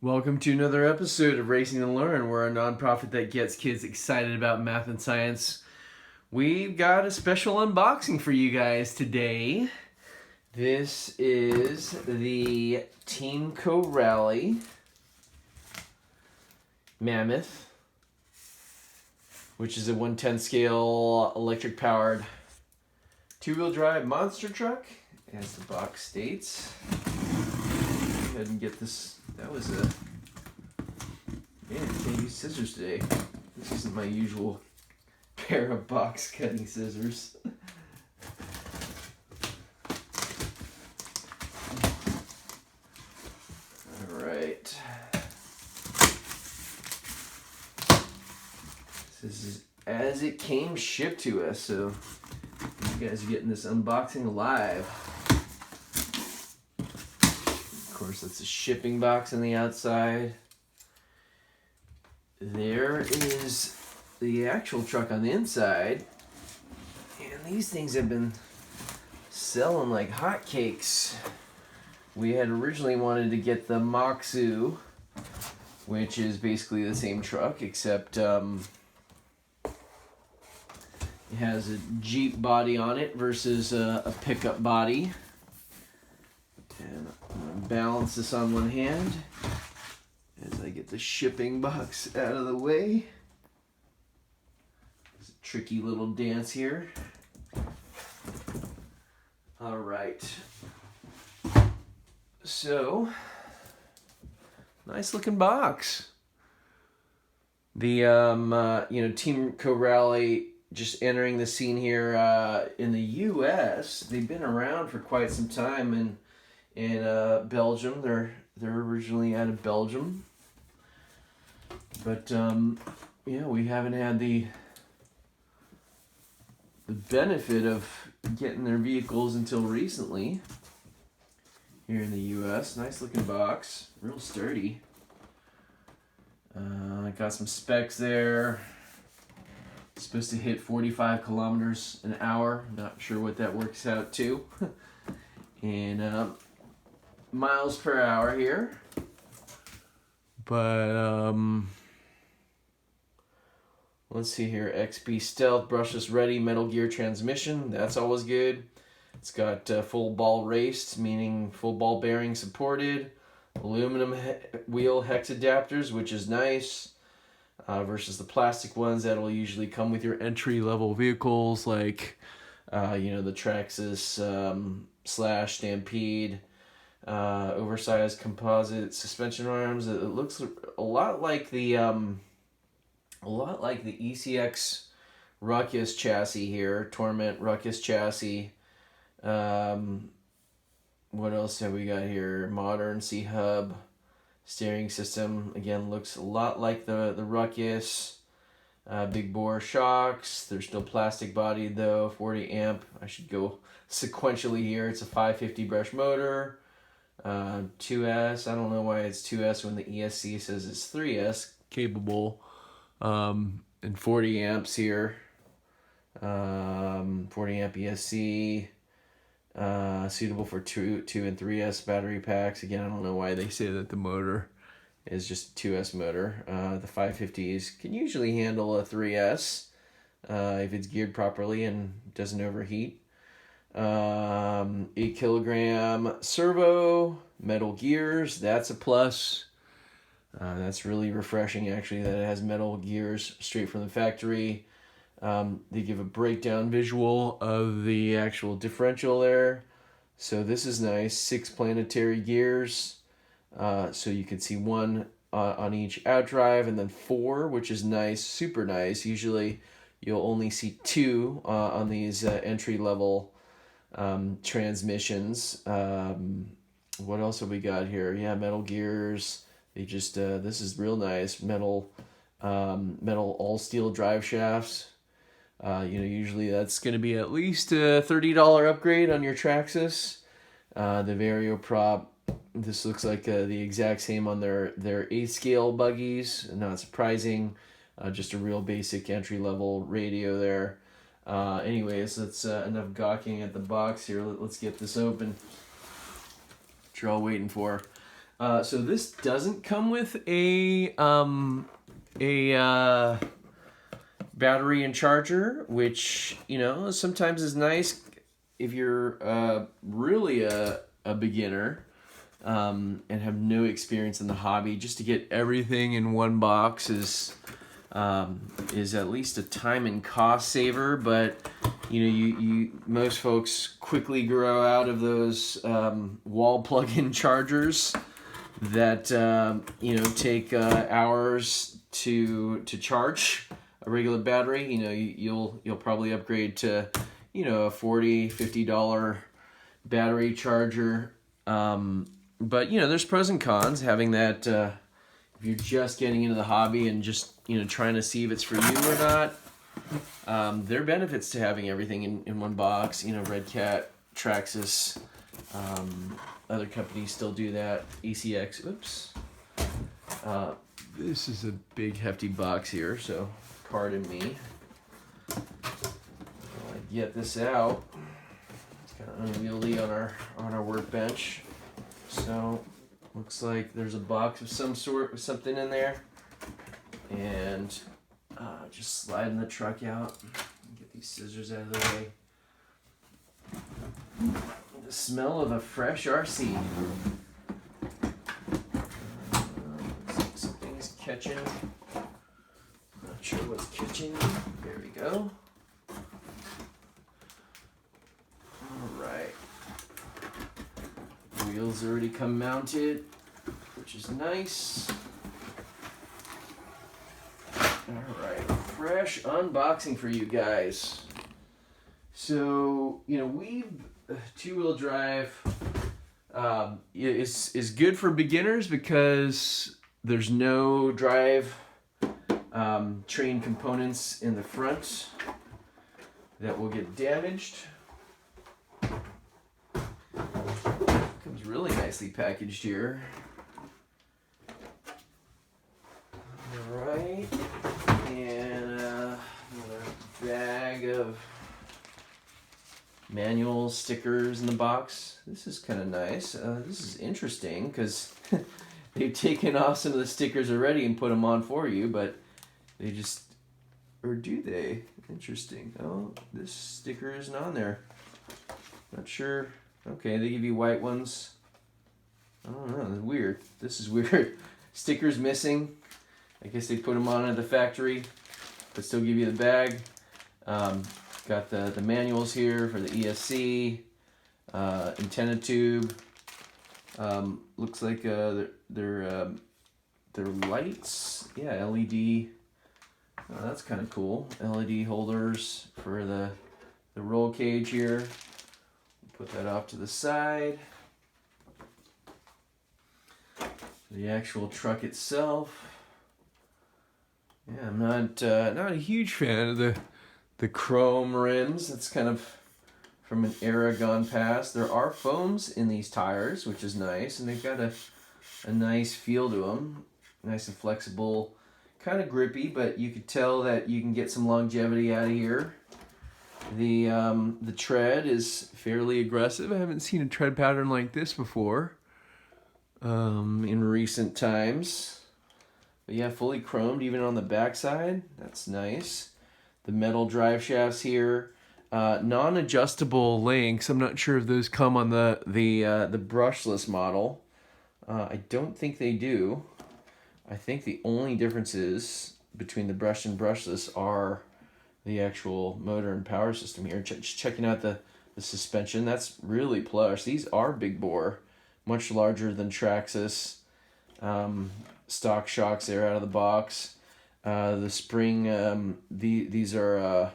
Welcome to another episode of Racing and Learn. We're a nonprofit that gets kids excited about math and science. We've got a special unboxing for you guys today. This is the Team Carrera Mammoth, which is a 1/10 scale electric powered two-wheel drive monster truck, as the box states. Go ahead and get this. That was a... Man, I can't use scissors today. This isn't my usual pair of box cutting scissors. Alright. This is as it came shipped to us, so you guys are getting this unboxing live. Of course, that's a shipping box on the outside. There is the actual truck on the inside. And these things have been selling like hotcakes. We had originally wanted to get the Moxu, which is basically the same truck, except it has a Jeep body on it versus a pickup body. And I'm going to balance this on one hand as I get the shipping box out of the way. It's a tricky little dance here. All right. So, nice looking box. The Team Carrera just entering the scene here in the U.S. They've been around for quite some time in Belgium. They're originally out of Belgium. But we haven't had the benefit of getting their vehicles until recently here in the U.S. Nice looking box, real sturdy. Got some specs there. It's supposed to hit 45 kilometers an hour. Not sure what that works out to. And miles per hour here. But let's see here. XP Stealth, brushless ready, metal gear transmission. That's always good. It's got full ball raced, meaning full ball bearing supported. Aluminum wheel hex adapters, which is nice. Versus the plastic ones that will usually come with your entry-level vehicles like, the Traxxas / Stampede, oversized composite suspension arms. It looks a lot like the ECX Ruckus chassis here, Torment Ruckus chassis. What else have we got here? Modern C-Hub. Steering system, again, looks a lot like the Ruckus. Big bore shocks. They're still plastic bodied though, 40 amp. I should go sequentially here. It's a 550 brush motor. 2S. I don't know why it's 2S when the ESC says it's 3S capable. And 40 amps here. 40 amp ESC. Suitable for 2 and 3S battery packs. Again, I don't know why they say that the motor is just 2S motor. The 550s can usually handle a 3S if it's geared properly and doesn't overheat. 8 kilogram servo, metal gears. That's a plus. That's really refreshing, actually, that it has metal gears straight from the factory. They give a breakdown visual of the actual differential there. So this is nice. 6 planetary gears. So you can see 1 on each outdrive and then 4, which is nice, super nice. Usually you'll only see 2 on these entry-level transmissions. What else have we got here? Yeah, metal gears. They just this is real nice. Metal all steel drive shafts. Usually that's going to be at least a $30 upgrade on your Traxxas. The Vario prop, this looks like the exact same on their 8-scale buggies. Not surprising. Just a real basic entry-level radio there. Anyways, that's enough gawking at the box here. Let's get this open. What you're all waiting for. So this doesn't come with a battery and charger, which, you know, sometimes is nice if you're really a beginner and have no experience in the hobby. Just to get everything in one box is at least a time and cost saver. But you know, you most folks quickly grow out of those wall plug-in chargers that you know, take hours to charge a regular battery. You know, you'll probably upgrade to, you know, a $40-$50 battery charger. But you know, there's pros and cons having that. If you're just getting into the hobby and just, you know, trying to see if it's for you or not, there are benefits to having everything in one box. You know, Red Cat, Traxxas, other companies still do that. ECX. Oops. This is a big hefty box here, so pardon me. While I get this out, it's kind of unwieldy on our workbench. So looks like there's a box of some sort with something in there, and just sliding the truck out. Get these scissors out of the way. The smell of a fresh RC. Looks like something's catching. Not sure what's catching. There we go. Alright. Wheels already come mounted, which is nice. Alright, fresh unboxing for you guys. So, you know, two-wheel drive is good for beginners because there's no drive train components in the front that will get damaged. Comes really nicely packaged here. Alright, and another bag of manual stickers in the box. This is kind of nice. This is interesting because they've taken off some of the stickers already and put them on for you, but they just, or do they? Interesting. Oh, this sticker isn't on there. Not sure. Okay, they give you white ones. I don't know. That's weird. This is weird. Stickers missing. I guess they put them on at the factory, but still give you the bag. Got the manuals here for the ESC, antenna tube. Looks like they're lights. Yeah, LED. Oh, that's kind of cool. LED holders for the roll cage here. Put that off to the side. The actual truck itself. Yeah, I'm not a huge fan of the chrome rims. That's kind of from an era gone past. There are foams in these tires, which is nice, and they've got a nice feel to them. Nice and flexible, kind of grippy, but you could tell that you can get some longevity out of here. The tread is fairly aggressive. I haven't seen a tread pattern like this before in recent times. But yeah, fully chromed even on the backside. That's nice. The metal drive shafts here, non-adjustable links. I'm not sure if those come on the brushless model. I don't think they do. I think the only differences between the brushed and brushless are the actual motor and power system here. Just checking out the suspension. That's really plush. These are big bore, much larger than Traxxas. Stock shocks there out of the box. The spring, these are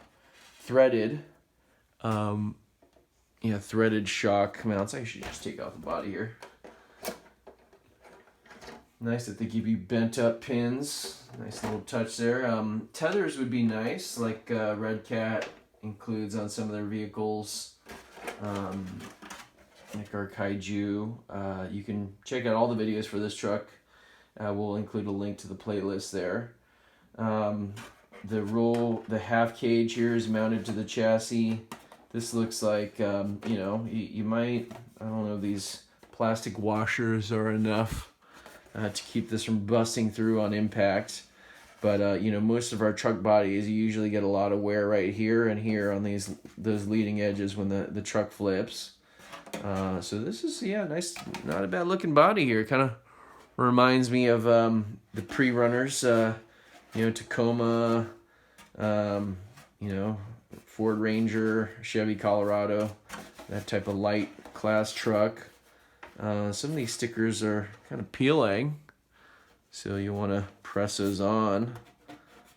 threaded. Threaded shock mounts. I should just take off the body here. Nice that they give you bent up pins. Nice little touch there. Tethers would be nice, like Red Cat includes on some of their vehicles. Like our Kaiju. You can check out all the videos for this truck. We'll include a link to the playlist there. The half cage here is mounted to the chassis. This looks like, you might, I don't know, these plastic washers are enough to keep this from busting through on impact. But you know, most of our truck bodies, you usually get a lot of wear right here and here on those leading edges when the truck flips. So this is, yeah, nice, not a bad looking body here. Kind of reminds me of the pre-runners, you know, Tacoma, you know, Ford Ranger, Chevy Colorado, that type of light class truck. Some of these stickers are kind of peeling, so you want to press those on.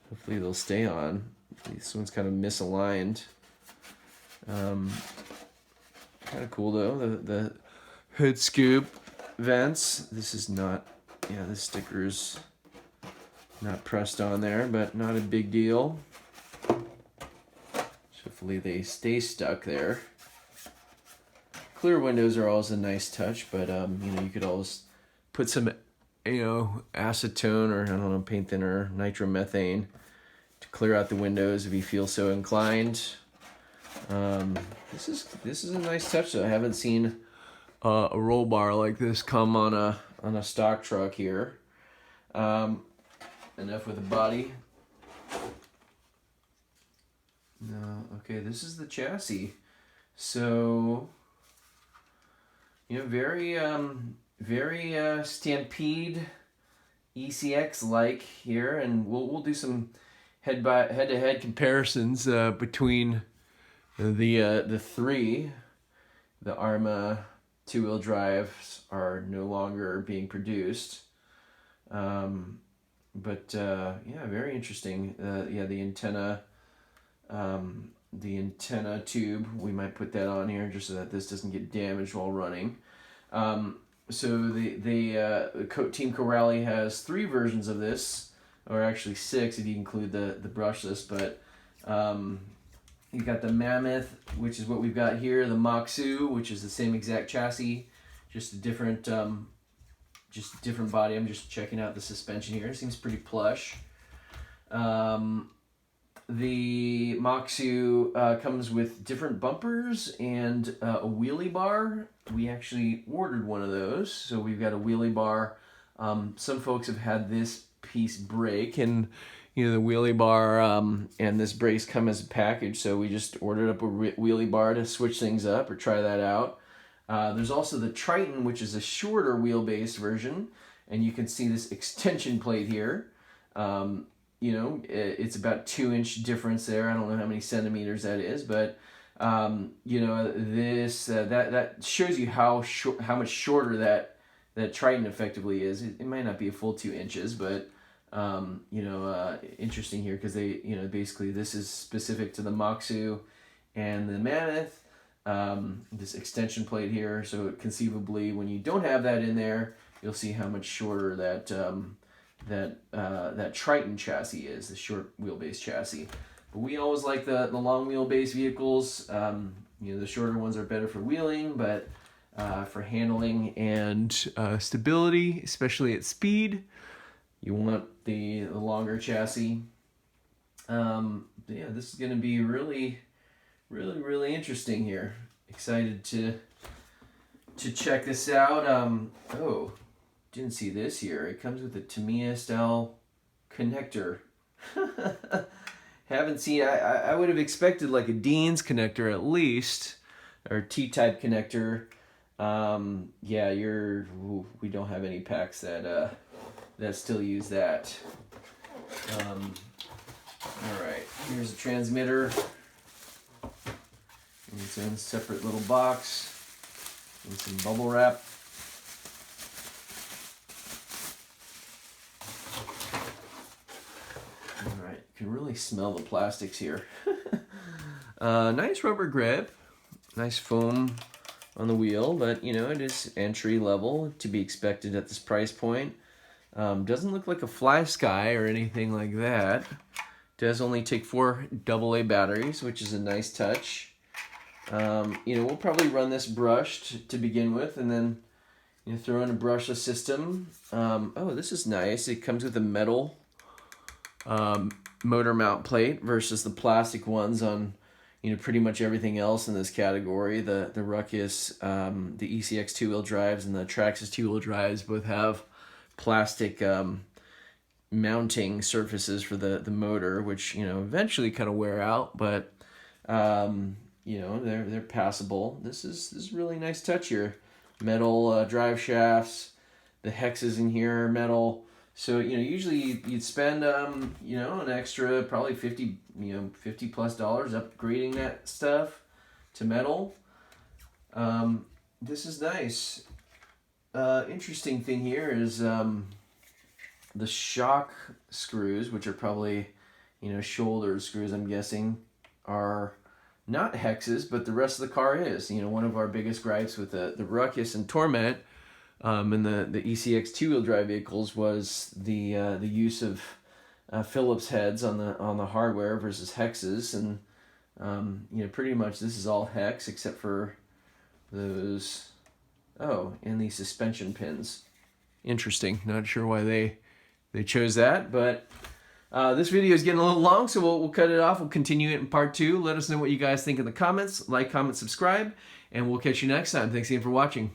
Hopefully they'll stay on. This one's kind of misaligned. Kind of cool though, the hood scoop vents. This is not, yeah, this sticker's not pressed on there, but not a big deal. Hopefully they stay stuck there. Clear windows are always a nice touch, but you know, you could always put some, you know, acetone or, I don't know, paint thinner, nitromethane to clear out the windows if you feel so inclined. This is a nice touch though. I haven't seen a roll bar like this come on a stock truck here. Enough with the body. No, okay, this is the chassis. So, you know, very Stampede ECX like here, and we'll do some head-to-head comparisons between the three. The ARMA 2-wheel drives are no longer being produced. But yeah, very interesting. Yeah, the antenna tube, we might put that on here just so that this doesn't get damaged while running. So the Team Corrali has 3 versions of this, or actually 6 if you include the brushless, but you got the Mammoth, which is what we've got here, the Moxu, which is the same exact chassis, just a different body. I'm just checking out the suspension here. It seems pretty plush. The Moxu comes with different bumpers and a wheelie bar. We actually ordered one of those, so we've got a wheelie bar. Some folks have had this piece break, and you know, the wheelie bar and this brace come as a package, so we just ordered up a wheelie bar to switch things up or try that out. There's also the Triton, which is a shorter wheelbase version, and you can see this extension plate here. You know, it's about 2-inch difference there. I don't know how many centimeters that is, but you know, this that shows you how much shorter that Triton effectively is. It might not be a full 2 inches, but you know, interesting here because they, you know, basically this is specific to the Moxu and the Mammoth. This extension plate here, so conceivably when you don't have that in there, you'll see how much shorter that Triton chassis is, the short wheelbase chassis. But we always like the long wheelbase vehicles. You know, the shorter ones are better for wheeling, but for handling and stability, especially at speed, you want the longer chassis. Yeah, this is going to be really interesting here. Excited to check this out. Oh, didn't see this here. It comes with a Tamiya style connector. Haven't seen. I would have expected like a Dean's connector at least, or T-type connector. Yeah, we don't have any packs that still use that. All right, here's a transmitter. It's in a separate little box with some bubble wrap. All right, you can really smell the plastics here. Nice rubber grip, nice foam on the wheel, but you know, it is entry level to be expected at this price point. Doesn't look like a Fly Sky or anything like that. Does only take 4 AA batteries, which is a nice touch. You know, we'll probably run this brushed to begin with, and then you know, throw in a brushless system. Oh, this is nice. It comes with a metal motor mount plate versus the plastic ones on, you know, pretty much everything else in this category. The Ruckus, the ECX 2-wheel drives, and the Traxxas 2-wheel drives both have plastic mounting surfaces for the motor, which, you know, eventually kind of wear out, but you know, they're passable. This is really nice touch here. Metal drive shafts. The hexes in here are metal. So, you know, usually you'd spend you know, an extra probably $50 plus upgrading that stuff to metal. This is nice. Interesting thing here is the shock screws, which are probably, you know, shoulder screws, I'm guessing, are not hexes, but the rest of the car is. You know, one of our biggest gripes with the Ruckus and Torment and the ECX two-wheel drive vehicles was the use of Phillips heads on the hardware versus hexes, and you know, pretty much this is all hex except for those, and these suspension pins. Interesting. Not sure why they chose that, but this video is getting a little long, so we'll cut it off. We'll continue it in part 2. Let us know what you guys think in the comments. Like, comment, subscribe, and we'll catch you next time. Thanks again for watching.